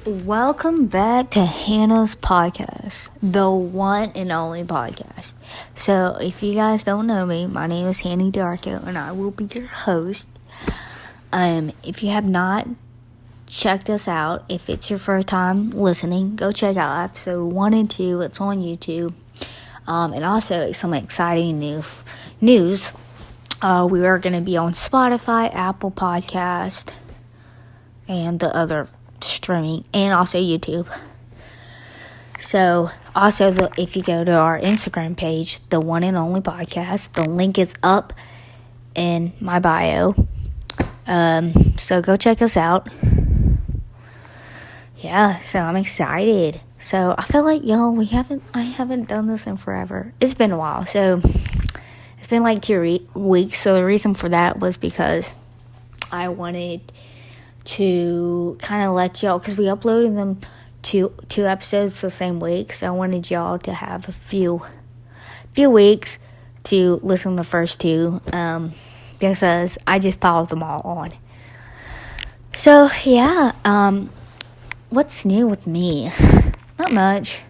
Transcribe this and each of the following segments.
Welcome back to Hannah's podcast, the one and only podcast. So, if you guys don't know me, my name is Hannah Darko, and I will be your host. If you have not checked us out, if it's your first time listening, go check out episode 1 and 2. It's on YouTube. And also some exciting news. We are going to be on Spotify, Apple Podcast, and the other streaming, and also YouTube. So, also, if you go to our Instagram page, the one and only podcast, the link is up in my bio. So go check us out. Yeah, so I'm excited. So I feel like, I haven't done this in forever. It's been a while. So it's been like 2 weeks. So the reason for that was because I wanted to kind of let y'all, because we uploaded them two episodes the same week, so I wanted y'all to have a few weeks to listen to the first two, because I just piled them all on. So yeah, what's new with me? Not much.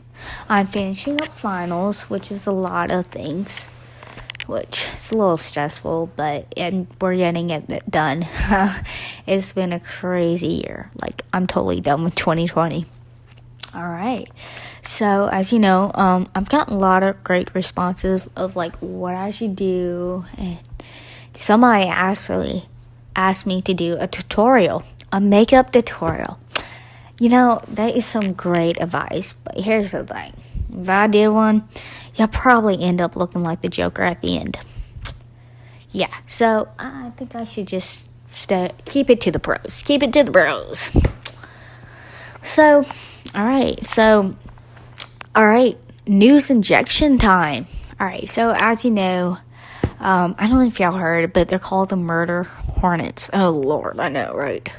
I'm finishing up finals, which is a lot of things, which is a little stressful, and we're getting it done. It's been a crazy year. Like, I'm totally done with 2020. Alright. So, as you know, I've gotten a lot of great responses of, like, what I should do. And somebody actually asked me to do a makeup tutorial. That is some great advice. But here's the thing. If I did one, you'll probably end up looking like the Joker at the end. Yeah, so I think I should just keep it to the pros. Keep it to the bros. So, alright, news injection time. Alright, so as you know, I don't know if y'all heard, but they're called the murder hornets. Oh, Lord, I know, right?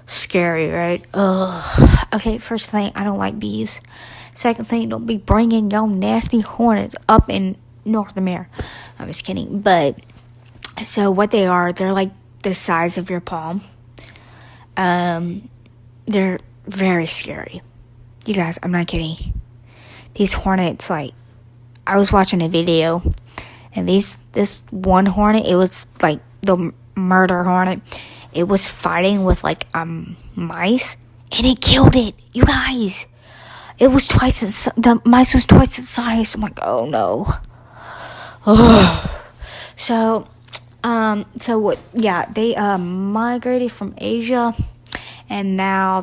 Scary, right? Ugh. Okay, first thing, I don't like bees. Second thing, don't be bringing your nasty hornets up in North America. I'm just kidding. But, so what they are, they're like the size of your palm. They're very scary. You guys, I'm not kidding. These hornets, like, I was watching a video, and this one hornet, it was like the murder hornet. It was fighting with, like, mice, and it killed it. You guys, it was the mice was twice its size. I'm like, oh no. Ugh. So what? Yeah, they migrated from Asia, and now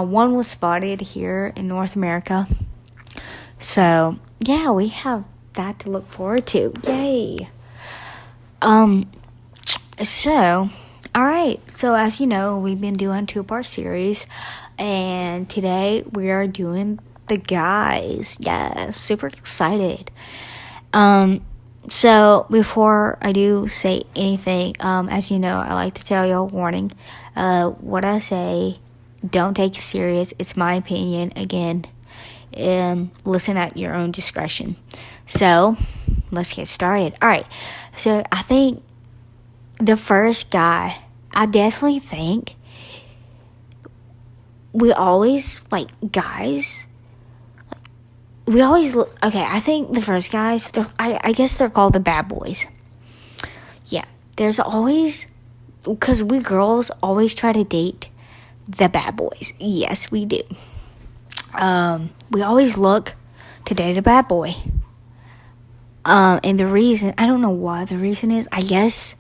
one was spotted here in North America. So yeah, we have that to look forward to. Yay. So, alright, so as you know, we've been doing a 2-part series, and today we are doing the guys. Yes, super excited. So before I do say anything, as you know, I like to tell you a warning. What I say, don't take it serious. It's my opinion, again, and listen at your own discretion. So, let's get started. Alright, so I think the first guy, I definitely think we always, like, guys, we always look, okay, I think the first guys, I guess they're called the bad boys. Yeah, there's always, because we girls always try to date the bad boys. Yes, we do. We always look to date a bad boy. And the reason, I don't know why the reason is, I guess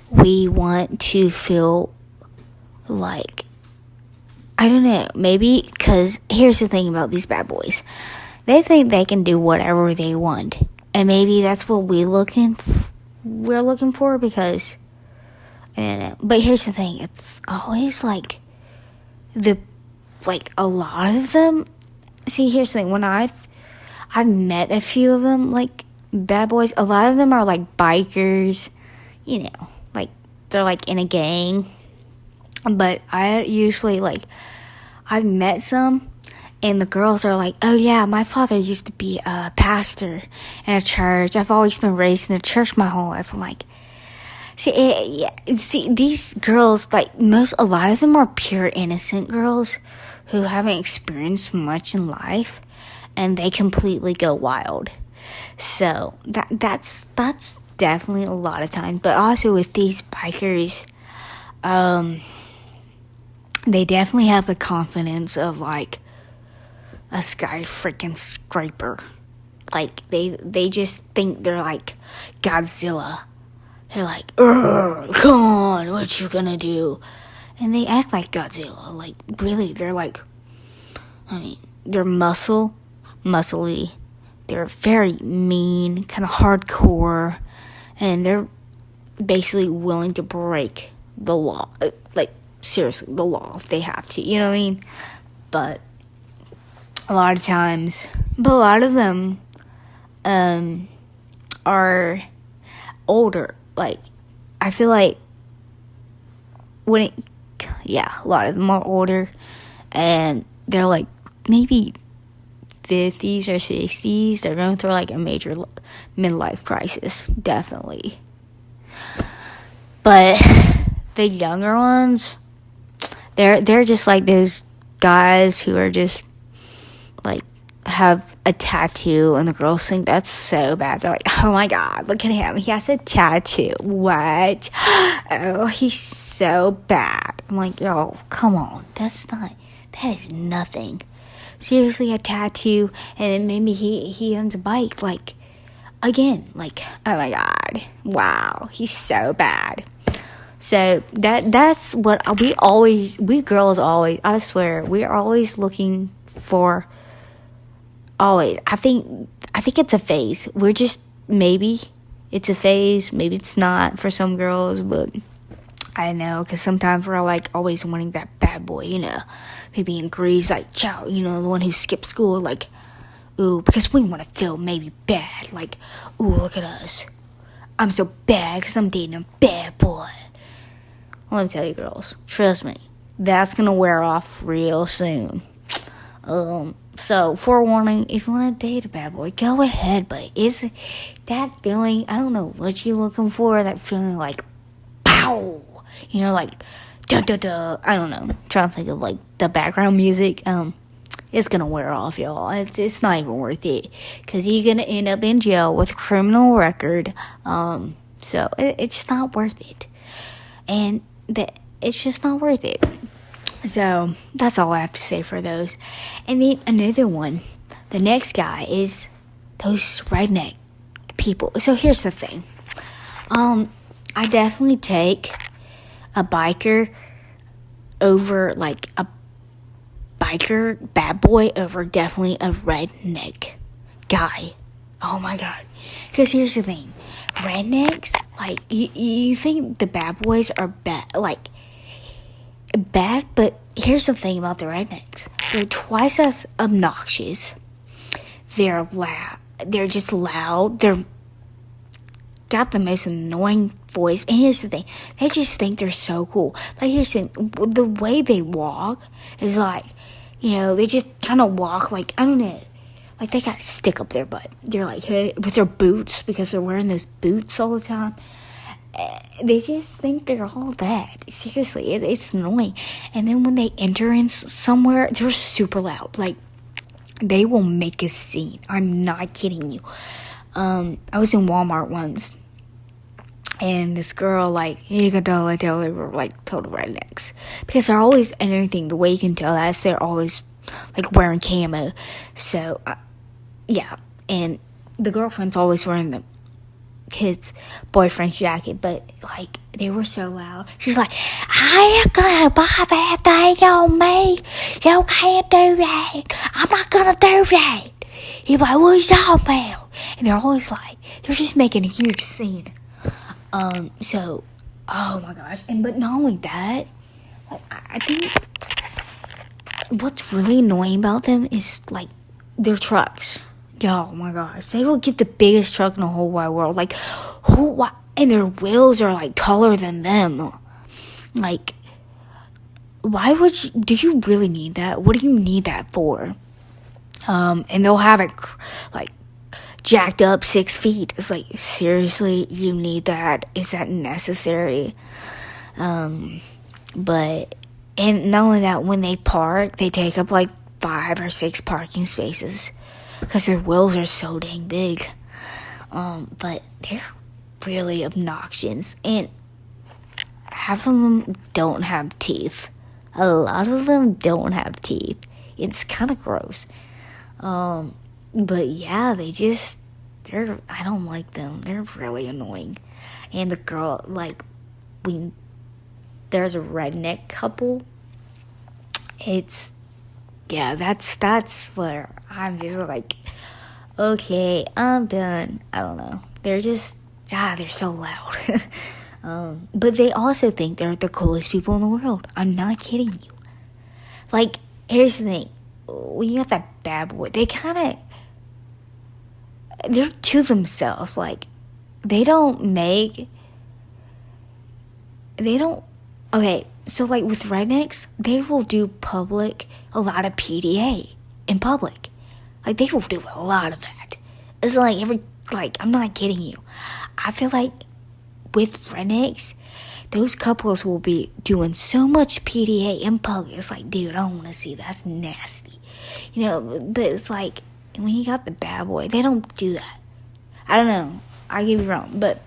we want to feel like, I don't know, maybe, because here's the thing about these bad boys. They think they can do whatever they want. And maybe that's what we're looking for, because, I don't know. But here's the thing, it's always like, a lot of them, see, here's the thing, when I've met a few of them, like, bad boys, a lot of them are, like, bikers, like, they're, like, in a gang, but I usually, like, I've met some, And the girls are like, oh yeah, my father used to be a pastor in a church. I've always been raised in a church my whole life. I'm like, see, these girls, like, a lot of them are pure innocent girls who haven't experienced much in life, and they completely go wild. So that's definitely a lot of times. But also with these bikers, they definitely have the confidence of like a sky freaking scraper. Like they just think they're like Godzilla. They're like, come on, what you gonna do? And they act like Godzilla. Like, really, they're like, I mean, they're muscly. They're very mean, kind of hardcore. And they're basically willing to break the law. Like, seriously, the law if they have to. You know what I mean? But a lot of them are older. Like, I feel like a lot of them are older, and they're like maybe 50s or 60s. They're going through like a major midlife crisis, definitely. But the younger ones, they're just like those guys who are just like have a tattoo, and the girls think that's so bad. They're like, oh my god, look at him, he has a tattoo. What? Oh, he's so bad. I'm like, yo, come on, that is nothing. Seriously, a tattoo, and then maybe he owns a bike. Like, again, like, oh my god, wow, he's so bad. So that's what we girls always, I swear, we are always looking for. Always, I think it's a phase. We're just, maybe it's a phase, maybe it's not for some girls, but I don't know, because sometimes we're like always wanting that bad boy, you know, maybe in Greece, like, chow, you know, the one who skipped school, like, ooh, because we want to feel maybe bad, like, ooh, look at us, I'm so bad because I'm dating a bad boy. Well, let me tell you, girls, trust me, that's gonna wear off real soon. So, forewarning, if you want to date a bad boy, go ahead, but is that feeling, I don't know what you're looking for, that feeling like, pow, you know, like, da-da-da, I don't know, I'm trying to think of, like, the background music, it's gonna wear off, y'all. It's not even worth it, because you're gonna end up in jail with a criminal record, so it's not worth it, and it's just not worth it. So, that's all I have to say for those. And then another one, the next guy is those redneck people. So, here's the thing. I definitely take a biker over, like, a biker bad boy over definitely a redneck guy. Oh, my God. Because here's the thing. Rednecks, like, you think the bad boys are bad, but here's the thing about the rednecks. They're twice as obnoxious. They're loud. They're just loud. They're got the most annoying voice. And here's the thing. They just think they're so cool. Like, here's the thing. The way they walk is like, you know, they just kind of walk like, I don't know. Like, they got a stick up their butt. They're like, hey, with their boots, because they're wearing those boots all the time. They just think they're all that. Seriously, it's annoying. And then when they enter in somewhere, they're super loud. Like, they will make a scene. I'm not kidding you. I was in Walmart once, and this girl, like, you can tell they were, like, total rednecks. Because they're always, and everything, the way you can tell that is they're always, like, wearing camo. So, yeah. And the girlfriend's always wearing the his boyfriend's jacket, but like they were so loud. She's like, I ain't gonna buy that thing on me. You can't do that. I'm not gonna do that. He's like, what are you talking about? And they're always like, they're just making a huge scene. So, oh my gosh. And but not only that, like, I think what's really annoying about them is like their trucks. Oh my gosh, they will get the biggest truck in the whole wide world. Like, and their wheels are like taller than them. Like, why would you, do you really need that? What do you need that for? And they'll have it like jacked up 6 feet. It's like, seriously, you need that? Is that necessary? But, and not only that, when they park, they take up like 5 or 6 parking spaces because their wheels are so dang big. But they're really obnoxious, and half of them don't have teeth. A lot of them don't have teeth. It's kind of gross. But yeah, I don't like them. They're really annoying. And the girl, like, when there's a redneck couple, that's where I'm just like, okay, I'm done. I don't know. They're just, they're so loud. But they also think they're the coolest people in the world. I'm not kidding you. Like, here's the thing. When you have that bad boy, they're to themselves. Like, okay, so like with rednecks, they will do a lot of PDA in public. Like, they will do a lot of that. It's like I'm not kidding you. I feel like with rednecks, those couples will be doing so much PDA in public. It's like, dude, I don't want to see that. That's nasty. But it's like, when you got the bad boy, they don't do that. I don't know. I could be wrong. But,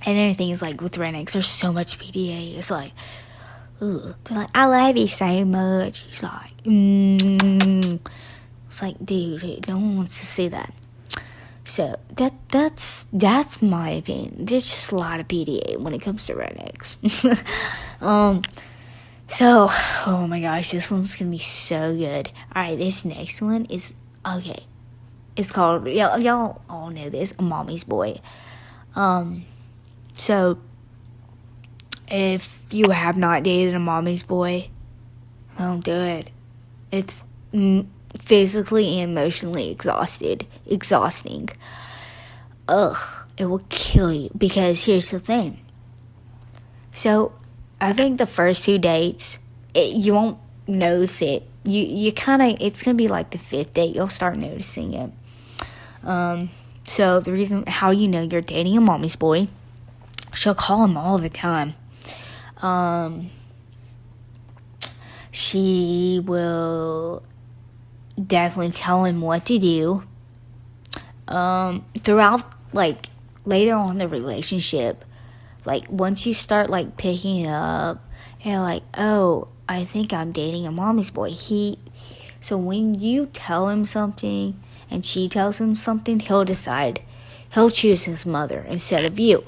and everything is like, with rednecks, there's so much PDA. It's like, ugh. They're like, I love you so much. He's like, It's like, dude, no one wants to see that. So that's my opinion. There's just a lot of PDA when it comes to rednecks. So, oh my gosh, this one's gonna be so good. Alright, this next one is, okay. It's called, y'all all know this, A Mommy's Boy. So, if you have not dated a mommy's boy, don't do it. It's physically and emotionally exhausting. Ugh, it will kill you. Because here's the thing. So, I think the first 2 dates, you won't notice it. You kind of, it's going to be like the 5th date, you'll start noticing it. So, the reason, how you know you're dating a mommy's boy, she'll call him all the time. She will definitely tell him what to do. Throughout, like, later on in the relationship, like, once you start, like, picking it up, you're like, oh, I think I'm dating a mommy's boy. So when you tell him something, and she tells him something, he'll choose his mother instead of you.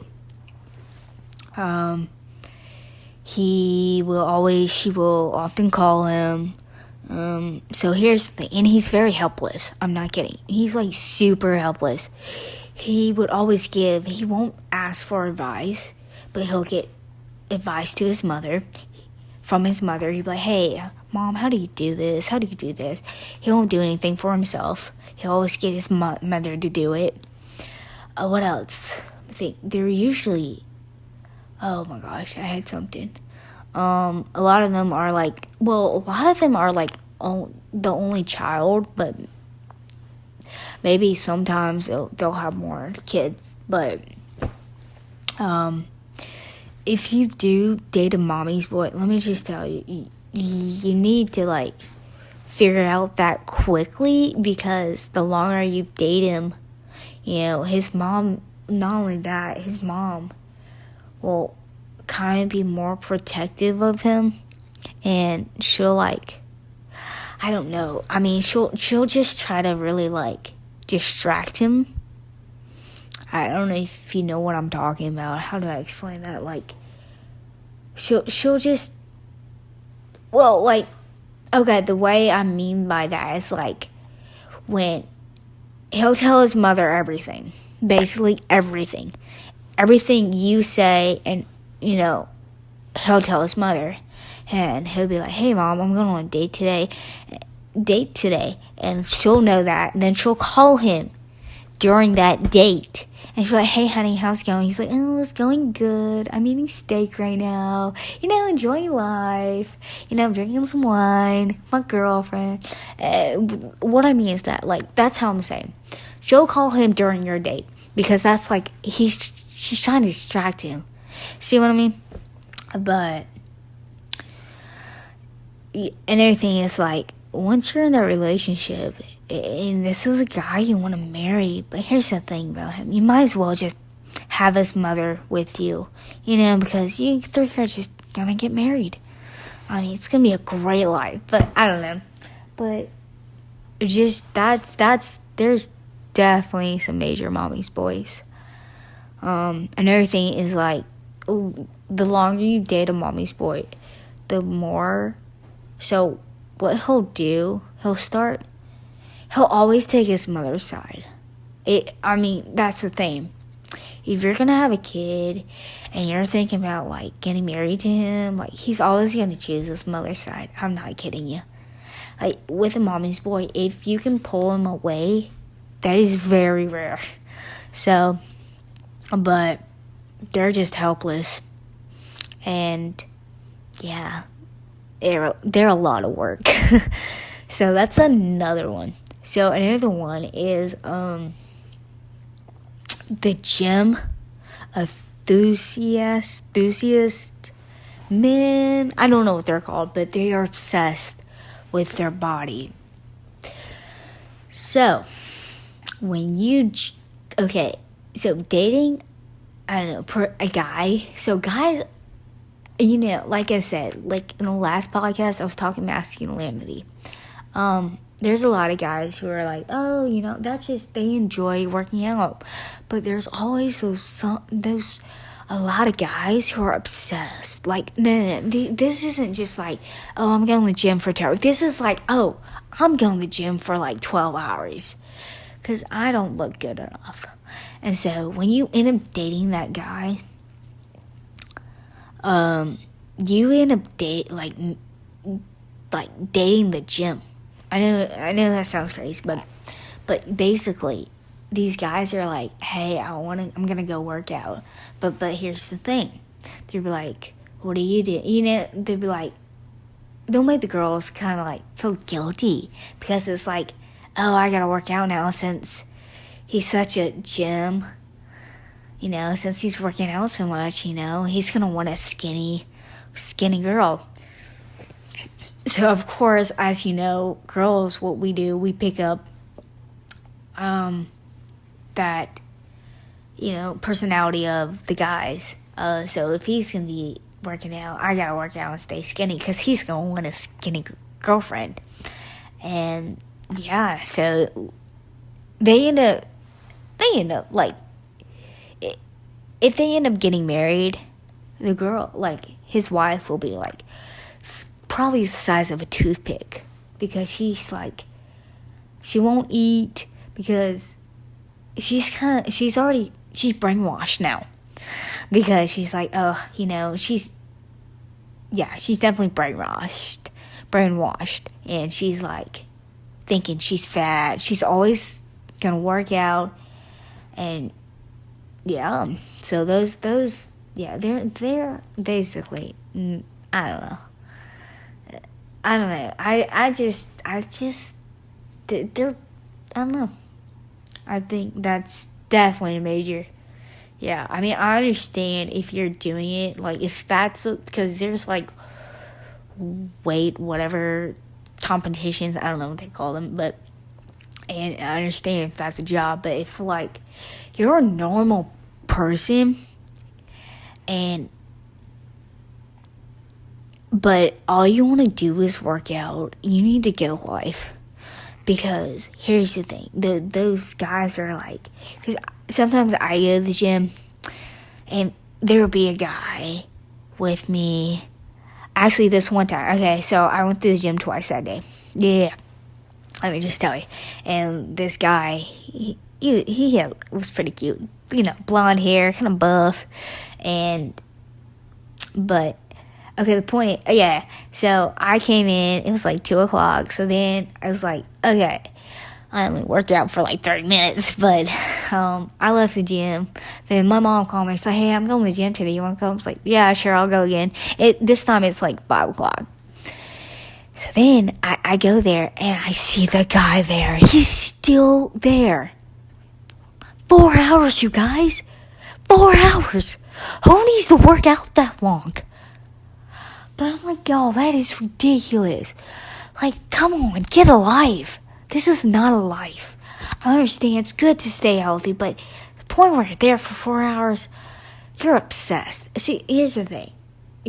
She will often call him. So here's the thing, and he's very helpless. I'm not kidding. He's like super helpless. He won't ask for advice, but he'll get advice to his mother. From his mother, he'll be like, hey, Mom, how do you do this? How do you do this? He won't do anything for himself. He'll always get his mother to do it. What else? I think they're usually... Oh my gosh, I had something. A lot of them are like the only child, but maybe sometimes they'll have more kids. But if you do date a mommy's boy, let me just tell you, you need to like figure out that quickly, because the longer you date him, his mom, not only that, his mom will kind of be more protective of him, and she'll like, I don't know, I mean, she'll just try to really like distract him. I don't know if you know what I'm talking about. How do I explain that? Like, she'll just, well, like, okay, the way I mean by that is like, when he'll tell his mother everything, basically everything you say, and he'll tell his mother, and he'll be like, hey Mom, I'm going on a date today, and she'll know that, and then she'll call him during that date, and she's like, hey honey, how's it going? He's like, oh, it's going good, I'm eating steak right now, enjoying life, I'm drinking some wine, my girlfriend, What I mean is that, like, that's how I'm saying. She'll call him during your date because that's like she's trying to distract him. See what I mean? But another thing is, like, once you're in a relationship and this is a guy you want to marry, but here's the thing about him: you might as well just have his mother with you, because you three are just gonna get married. I mean, it's gonna be a great life, but I don't know. But just there's definitely some major mommy's boys. Another thing is, like, the longer you date a mommy's boy, the more. So what he'll do, he'll always take his mother's side. That's the thing. If you're gonna have a kid and you're thinking about, like, getting married to him, like, he's always gonna choose his mother's side. I'm not kidding you. Like, with a mommy's boy, if you can pull him away, that is very rare. So, but they're just helpless. And yeah, they're a lot of work. So that's another one. So another one is the gym enthusiast men. I don't know what they're called, but they are obsessed with their body. So when so dating, I don't know, a guy. So guys, like I said, like in the last podcast, I was talking masculinity. There's a lot of guys who are like, oh, that's just, they enjoy working out. But there's always a lot of guys who are obsessed. Like, no, this isn't just like, oh, I'm going to the gym for 2 hours. This is like, oh, I'm going to the gym for like 12 hours. Because I don't look good enough. And so when you end up dating that guy, you end up dating the gym. I know that sounds crazy, but basically, these guys are like, hey, I'm gonna go work out, but here's the thing, they'll be like, what do you do? They'll be like, they'll make the girls kind of like feel guilty because it's like, oh, I gotta work out now since he's such a gym. Since he's working out so much, he's gonna want a skinny girl. So, of course, as you know, girls, what we do, we pick up that, personality of the guys. So if he's going to be working out, I got to work out and stay skinny because he's going to want a skinny girlfriend. And, yeah, so they end up, like, if they end up getting married, the girl, like, his wife will be, like, probably the size of a toothpick because she's like, she won't eat because she's brainwashed now because she's like, oh, she's definitely brainwashed, and she's like thinking she's fat. She's always gonna work out, and yeah, so those they're basically, I don't know. They're, I don't know. I think that's definitely a major. Yeah, I understand if you're doing it, like, if that's, because there's, like, weight, whatever, competitions, I don't know what they call them, and I understand if that's a job, but if, like, you're a normal person, but all you want to do is work out, you need to get a life. Because here's the thing, those guys are like, because sometimes I go to the gym and there will be a guy with me. Actually, this one time, okay, so I went to the gym twice that day. Yeah, let me just tell you. And this guy, he was pretty cute, blonde hair, kind of buff, but. Okay, the point is, yeah, so I came in, it was like 2 o'clock, so then I was like, okay, I only worked out for like 30 minutes, but I left the gym. Then my mom called me and said, hey, I'm going to the gym today, you want to come? I was like, yeah, sure, I'll go again. This time it's like 5 o'clock. So then I go there and I see the guy there. He's still there. 4 hours, you guys. 4 hours. Who needs to work out that long? But I'm like, y'all, that is ridiculous. Like, come on, get a life. This is not a life. I understand it's good to stay healthy, but the point where you're there for 4 hours, you're obsessed. See, here's the thing.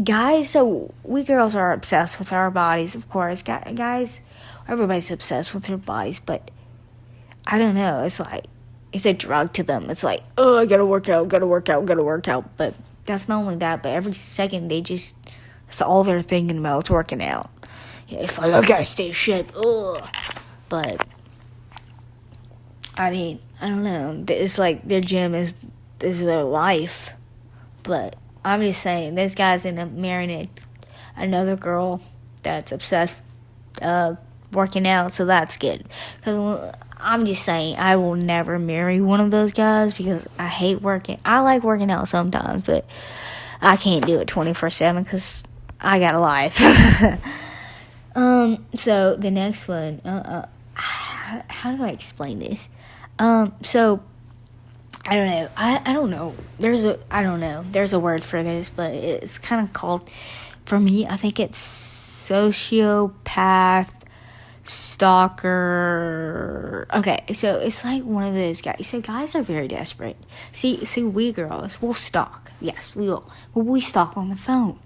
Guys, so we girls are obsessed with our bodies, of course. Guys, everybody's obsessed with their bodies, but I don't know. It's like, it's a drug to them. It's like, oh, I gotta work out. But that's not only that, but every second that's all they're thinking about is working out. It's like, I gotta stay in shape. Ugh. But, I mean, I don't know. It's like their gym is their life. But I'm just saying, this guy's end up marrying another girl that's obsessed working out, so that's good. Because I'm just saying, I will never marry one of those guys because I hate working. I like working out sometimes, but I can't do it 24/7 because I got a life. So the next one, how do I explain this? So I don't know. I don't know. There's a word for this, but it's kind of called, for me, I think it's sociopath, stalker. Okay, so it's like one of those guys. So guys are very desperate. See, we girls will stalk. Yes, we will. Well, we stalk on the phone.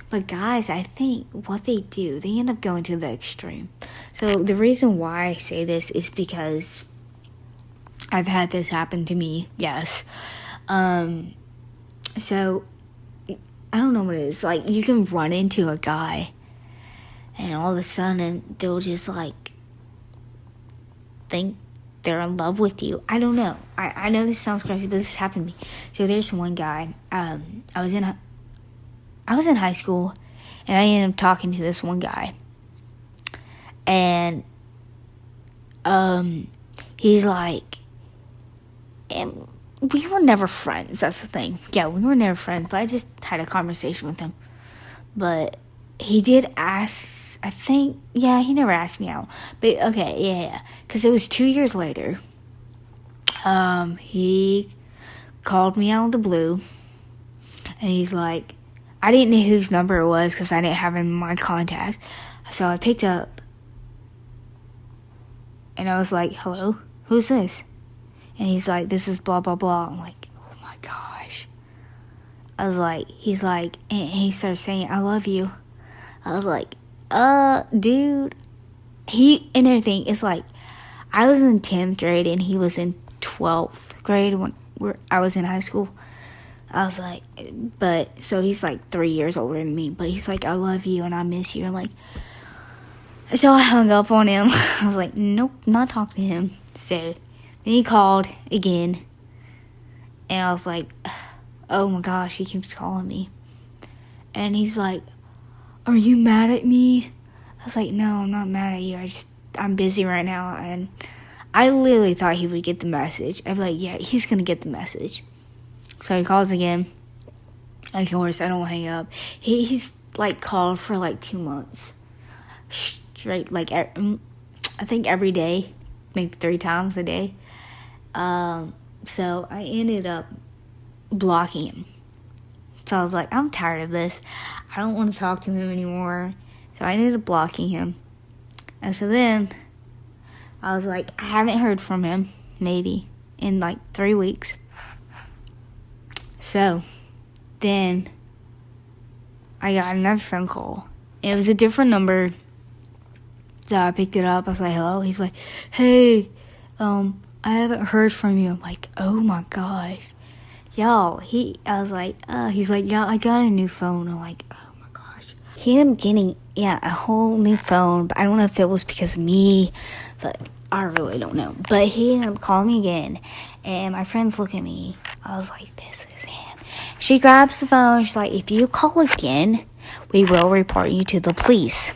But guys, I think what they do, they end up going to the extreme. So the reason why I say this is because I've had this happen to me, yes. So, I don't know what it is. Like, you can run into a guy, and all of a sudden, they'll just, like, think they're in love with you. I don't know. I know this sounds crazy, but this happened to me. So, there's one guy. I was in high school, and I ended up talking to this one guy. And, he's like, and we were never friends, that's the thing. Yeah, we were never friends, but I just had a conversation with him. But he did ask, I think, yeah, he never asked me out. But, okay, yeah. Because it was 2 years later. He called me out of the blue. And he's like, I didn't know whose number it was because I didn't have him in my contacts. So I picked up. And I was like, hello? Who's this? And he's like, this is blah, blah, blah. I'm like, oh my gosh. He's like, and he starts saying, I love you. I was like, dude. And everything, it's like, I was in 10th grade and he was in 12th grade when I was in high school. I was like, so he's like 3 years older than me. But he's like, I love you and I miss you. And like, so I hung up on him. I was like, nope, not talking to him. So then he called again, and I was like, oh my gosh, he keeps calling me. And he's like, are you mad at me? I was like, no, I'm not mad at you. I'm busy right now. And I literally thought he would get the message. I'd be like, yeah, he's going to get the message. So he calls again. Of course, I don't hang up. He's like called for like 2 months straight, like I think every day, maybe 3 times a day. So I ended up blocking him. So I was like, I'm tired of this. I don't want to talk to him anymore. So I ended up blocking him. And so then I was like, I haven't heard from him, maybe, in like 3 weeks. So then I got another phone call. It was a different number. So I picked it up. I was like, hello? He's like, hey, I haven't heard from you. I'm like, oh my gosh. Yo, he's like, yeah, I got a new phone. I'm like, oh my gosh. He ended up getting, a whole new phone. But I don't know if it was because of me. But I really don't know. But he ended up calling me again. And my friends look at me. I was like, this is him. She grabs the phone. She's like, if you call again, we will report you to the police.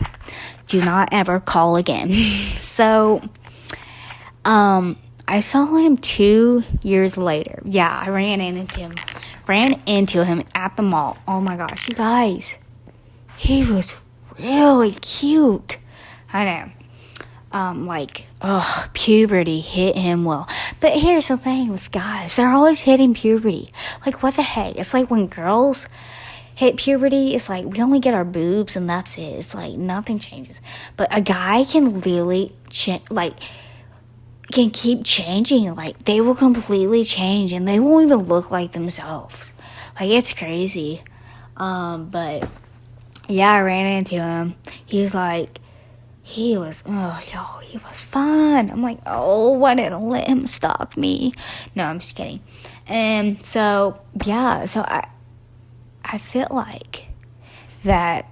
Do not ever call again. So, I saw him 2 years later. Yeah, I ran into him at the mall. Oh my gosh, you guys. He was really cute. I know. Puberty hit him well. But here's the thing with guys, they're always hitting puberty. Like, what the heck? It's like when girls hit puberty, it's like we only get our boobs and that's it. It's like nothing changes. But a guy can really can keep changing. Like, they will completely change and they won't even look like themselves. Like, it's crazy. But yeah, I ran into him. He was fun. I'm like, oh, I didn't let him stalk me. No, I'm just kidding. And so, yeah, so I feel like that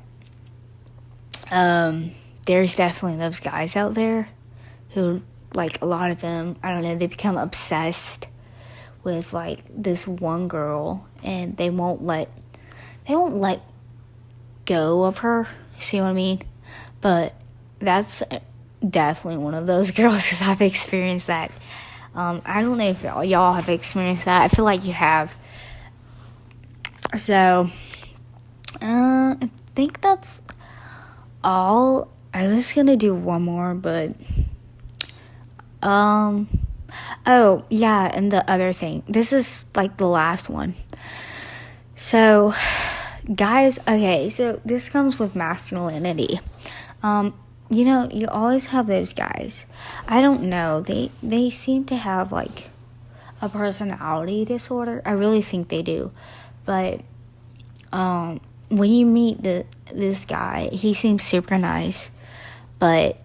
there's definitely those guys out there who, like, a lot of them, I don't know, they become obsessed with, like, this one girl, and they won't let go of her. See what I mean? But that's definitely one of those girls, because I've experienced that. I don't know if y'all have experienced that. I feel like you have. So, I think that's all. I was gonna do one more, but oh yeah, and the other thing. This is like the last one. So, guys, okay, so this comes with masculinity. You always have those guys. I don't know. They seem to have like a personality disorder. I really think they do. But when you meet this guy, he seems super nice. But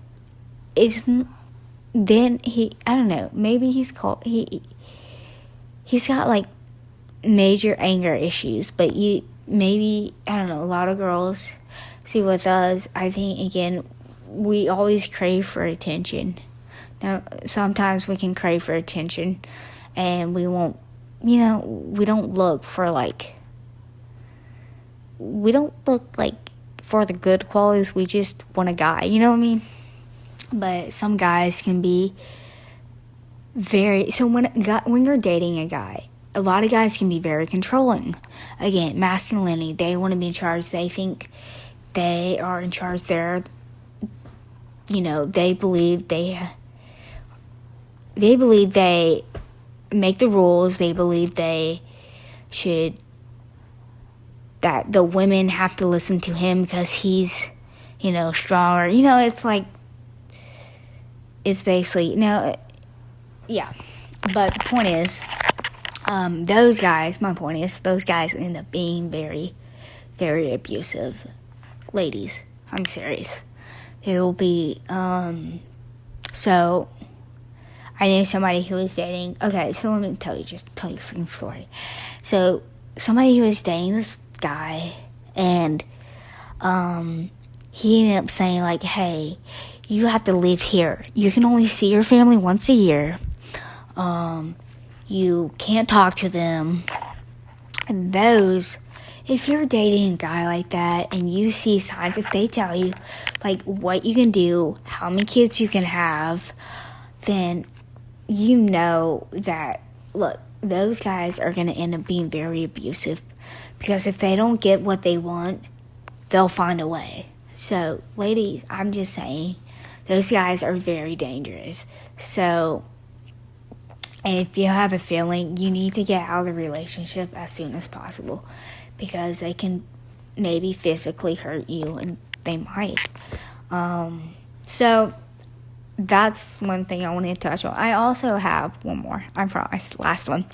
then I don't know. Maybe he's got like major anger issues. But I don't know. A lot of girls. See, with us, I think, again, we always crave for attention. Now, sometimes we can crave for attention, and we won't, we don't look for, for the good qualities. We just want a guy, you know what I mean? But some guys can be so when you're dating a guy, a lot of guys can be very controlling. Again, masculinity, they want to be in charge. They think they are in charge. They believe they make the rules. They believe that the women have to listen to him because he's, stronger. It's basically, yeah. But the point is, those guys end up being very, very abusive. Ladies, I'm serious. They will be, so, I knew somebody who was dating, okay, so let me tell you a freaking story. So, somebody who was dating this guy, and, he ended up saying, like, hey, you have to live here. You can only see your family once a year. You can't talk to them. And if you're dating a guy like that and you see signs, if they tell you, like, what you can do, how many kids you can have, then you know that, look, those guys are going to end up being very abusive. Because if they don't get what they want, they'll find a way. So, ladies, I'm just saying, those guys are very dangerous. So, and if you have a feeling, you need to get out of the relationship as soon as possible. Because they can maybe physically hurt you, and they might. So, that's one thing I wanted to touch on. I also have one more. I promise. Last one.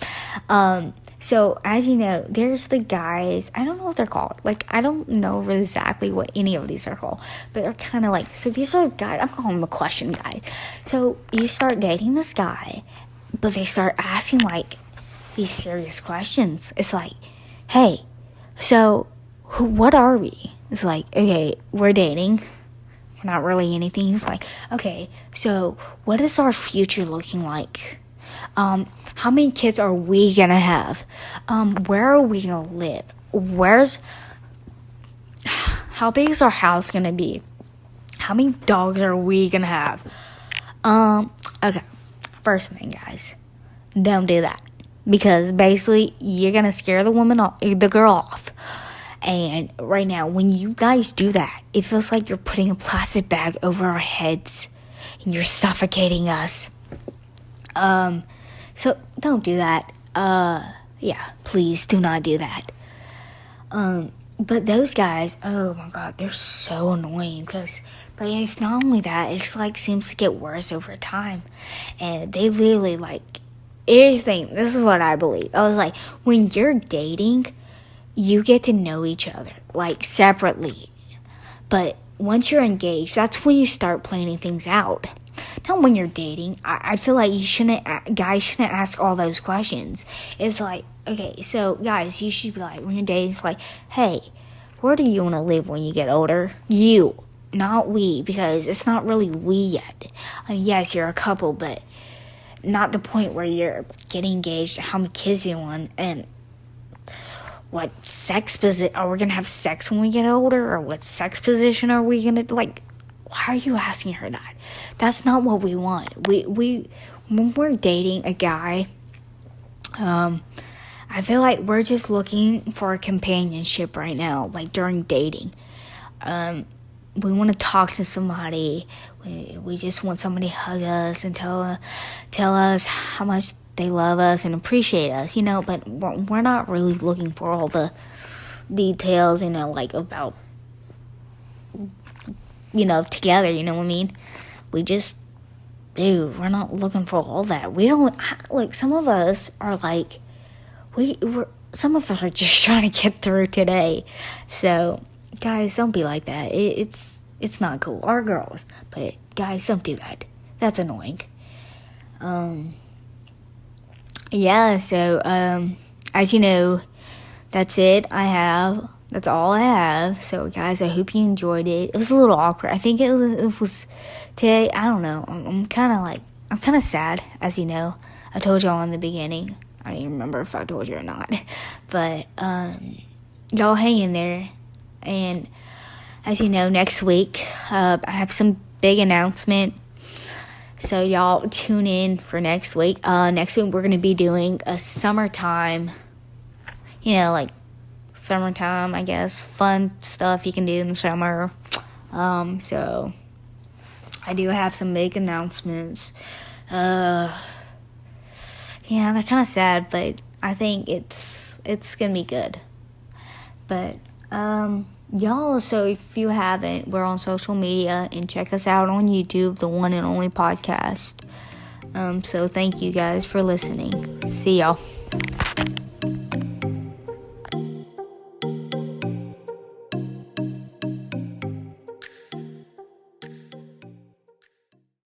So, as you know, there's the guys. I don't know what they're called. Like, I don't know exactly what any of these are called. But they're kind of like, so these are guys. I'm calling them a question guy. So, you start dating this guy, but they start asking, like, these serious questions. It's like, hey, so, what are we? It's like, okay, we're dating. We're not really anything. He's like, okay, so what is our future looking like? How many kids are we gonna have? Where are we gonna live? How big is our house gonna be? How many dogs are we gonna have? Okay, first thing, guys, don't do that. Because basically, you're gonna scare the girl off. And right now, when you guys do that, it feels like you're putting a plastic bag over our heads and you're suffocating us. So don't do that. Yeah, please do not do that. But those guys, oh my god, they're so annoying but it's not only that, it's like seems to get worse over time. And they literally here's the thing, this is what I believe. I was like, when you're dating, you get to know each other, separately. But once you're engaged, that's when you start planning things out. Not when you're dating. I feel like guys shouldn't ask all those questions. It's like, okay, so guys, you should be like, when you're dating, it's like, hey, where do you want to live when you get older? You, not we, because it's not really we yet. I mean, yes, you're a couple, but not the point where you're getting engaged, how many kids you want, and what sex position, are we going to have sex when we get older, or what sex position are we going to, why are you asking her that? That's not what we want. We when we're dating a guy, I feel like we're just looking for a companionship right now, during dating. We want to talk to somebody. We just want somebody to hug us and tell us how much they love us and appreciate us, but we're not really looking for all the details, about, together, you know what I mean? We just, dude, we're not looking for all that. We don't, some of us are some of us are just trying to get through today. So, guys, don't be like that. It's not cool. Our girls, but guys, don't do that. That's annoying. Yeah, so, as you know, that's it. That's all I have. So, guys, I hope you enjoyed it. It was a little awkward. I think it was today. I don't know. I'm kind of sad, as you know. I told y'all in the beginning. I don't even remember if I told you or not. But, y'all hang in there. And, as you know, next week, I have some big announcement. So y'all tune in for next week. Next week we're going to be doing a summertime, summertime, I guess, fun stuff you can do in the summer. So I do have some big announcements. Yeah, they're kind of sad, but I think it's going to be good. But, y'all, so if you haven't, we're on social media and check us out on YouTube, the one and only podcast. So thank you guys for listening. See y'all.